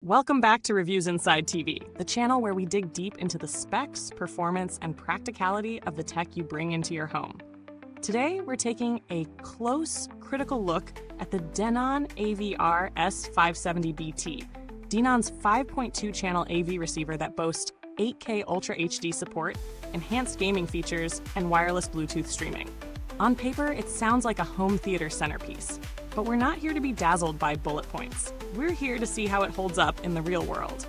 Welcome back to Reviews Inside TV, the channel where we dig deep into the specs, performance, and practicality of the tech you bring into your home. Today, we're taking a close, critical look at the Denon AVR-S570BT, Denon's 5.2-channel AV receiver that boasts 8K Ultra HD support, enhanced gaming features, and wireless Bluetooth streaming. On paper, it sounds like a home theater centerpiece, but we're not here to be dazzled by bullet points. We're here to see how it holds up in the real world.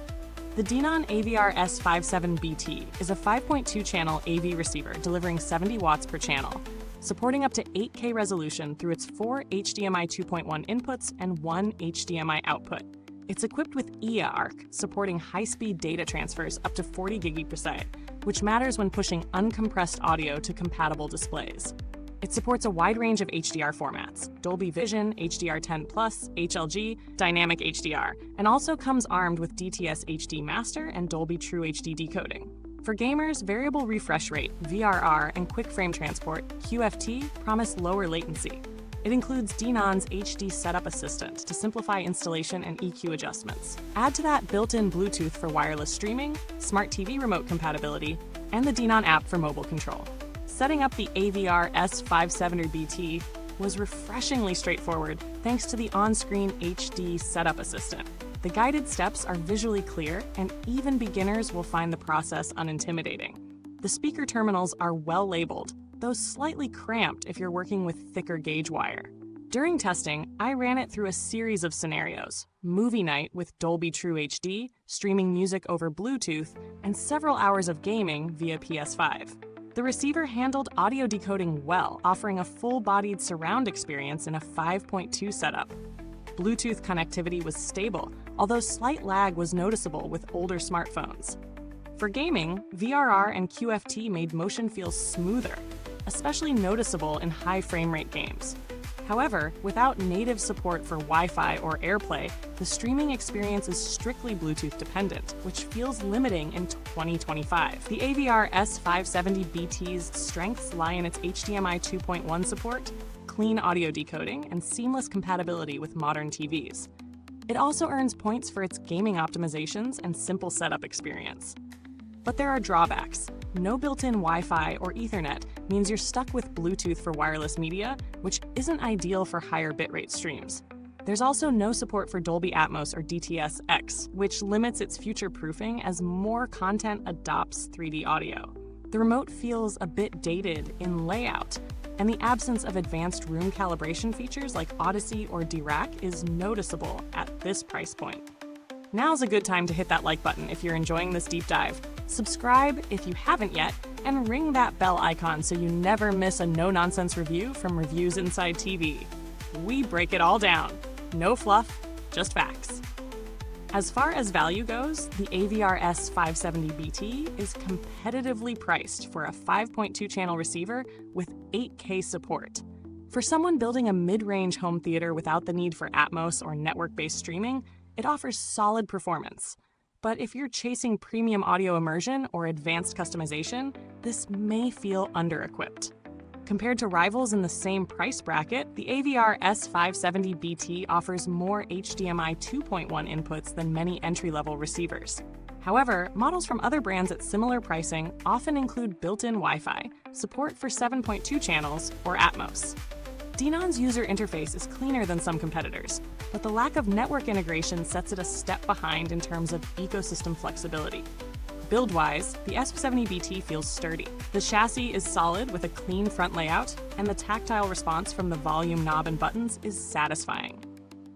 The Denon AVR-S570BT is a 5.2-channel AV receiver delivering 70 watts per channel, supporting up to 8K resolution through its 4 HDMI 2.1 inputs and 1 HDMI output. It's equipped with eARC, supporting high-speed data transfers up to 40 GB/s, which matters when pushing uncompressed audio to compatible displays. It supports a wide range of HDR formats, Dolby Vision, HDR10+, HLG, Dynamic HDR, and also comes armed with DTS HD Master and Dolby True HD decoding. For gamers, variable refresh rate, VRR, and quick frame transport, QFT, promise lower latency. It includes Denon's HD Setup Assistant to simplify installation and EQ adjustments. Add to that built-in Bluetooth for wireless streaming, Smart TV remote compatibility, and the Denon app for mobile control. Setting up the AVR-S570BT was refreshingly straightforward thanks to the on-screen HD Setup Assistant. The guided steps are visually clear, and even beginners will find the process unintimidating. The speaker terminals are well labeled, though slightly cramped if you're working with thicker gauge wire. During testing, I ran it through a series of scenarios: movie night with Dolby True HD, streaming music over Bluetooth, and several hours of gaming via PS5. The receiver handled audio decoding well, offering a full-bodied surround experience in a 5.2 setup. Bluetooth connectivity was stable, although slight lag was noticeable with older smartphones. For gaming, VRR and QFT made motion feel smoother, especially noticeable in high frame rate games. However, without native support for Wi-Fi or AirPlay, the streaming experience is strictly Bluetooth dependent, which feels limiting in 2025. The AVR-S570BT's strengths lie in its HDMI 2.1 support, clean audio decoding, and seamless compatibility with modern TVs. It also earns points for its gaming optimizations and simple setup experience. But there are drawbacks. No built-in Wi-Fi or Ethernet means you're stuck with Bluetooth for wireless media, which isn't ideal for higher bitrate streams. There's also no support for Dolby Atmos or DTS-X, which limits its future-proofing as more content adopts 3D audio. The remote feels a bit dated in layout, and the absence of advanced room calibration features like Odyssey or Dirac is noticeable at this price point. Now's a good time to hit that like button if you're enjoying this deep dive. Subscribe if you haven't yet, and ring that bell icon so you never miss a no-nonsense review from Reviews Inside TV. We break it all down. No fluff, just facts. As far as value goes, the AVR-S570BT is competitively priced for a 5.2-channel receiver with 8K support. For someone building a mid-range home theater without the need for Atmos or network-based streaming, it offers solid performance. But if you're chasing premium audio immersion or advanced customization, this may feel under-equipped. Compared to rivals in the same price bracket, the AVR-S570BT offers more HDMI 2.1 inputs than many entry-level receivers. However, models from other brands at similar pricing often include built-in Wi-Fi, support for 7.2 channels, or Atmos. Denon's user interface is cleaner than some competitors, but the lack of network integration sets it a step behind in terms of ecosystem flexibility. Build-wise, the S570BT feels sturdy. The chassis is solid with a clean front layout, and the tactile response from the volume knob and buttons is satisfying.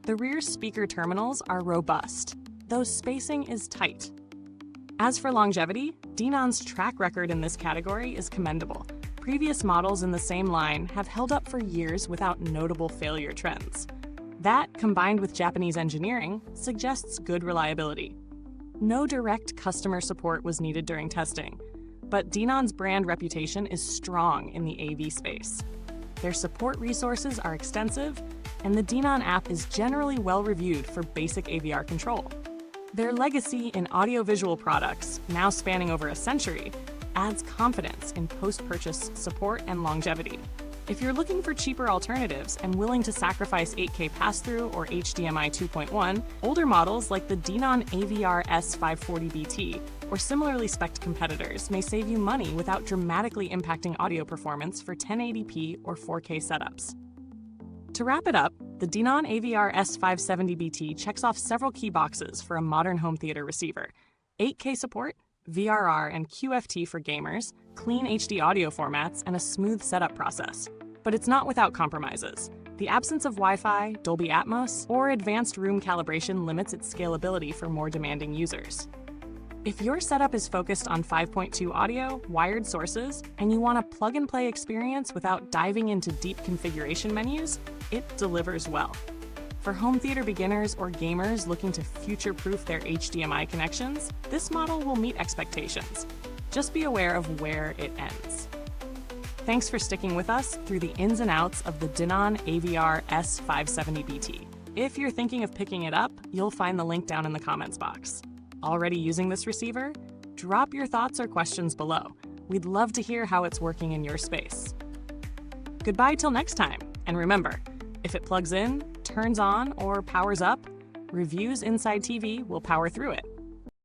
The rear speaker terminals are robust, though spacing is tight. As for longevity, Denon's track record in this category is commendable. Previous models in the same line have held up for years without notable failure trends. That, combined with Japanese engineering, suggests good reliability. No direct customer support was needed during testing, but Denon's brand reputation is strong in the AV space. Their support resources are extensive, and the Denon app is generally well-reviewed for basic AVR control. Their legacy in audiovisual products, now spanning over a century, adds confidence in post-purchase support and longevity. If you're looking for cheaper alternatives and willing to sacrifice 8K pass-through or HDMI 2.1, older models like the Denon AVR-S570BT or similarly spec'd competitors may save you money without dramatically impacting audio performance for 1080p or 4K setups. To wrap it up, the Denon AVR-S570BT checks off several key boxes for a modern home theater receiver: 8K support, VRR and QFT for gamers, clean HD audio formats, and a smooth setup process. But it's not without compromises. The absence of Wi-Fi, Dolby Atmos, or advanced room calibration limits its scalability for more demanding users. If your setup is focused on 5.2 audio, wired sources, and you want a plug-and-play experience without diving into deep configuration menus, it delivers well. For home theater beginners or gamers looking to future-proof their HDMI connections, this model will meet expectations. Just be aware of where it ends. Thanks for sticking with us through the ins and outs of the Denon AVR-S570BT. If you're thinking of picking it up, you'll find the link down in the comments box. Already using this receiver? Drop your thoughts or questions below. We'd love to hear how it's working in your space. Goodbye till next time, and remember, if it plugs in, turns on, or powers up, Reviews Inside TV will power through it.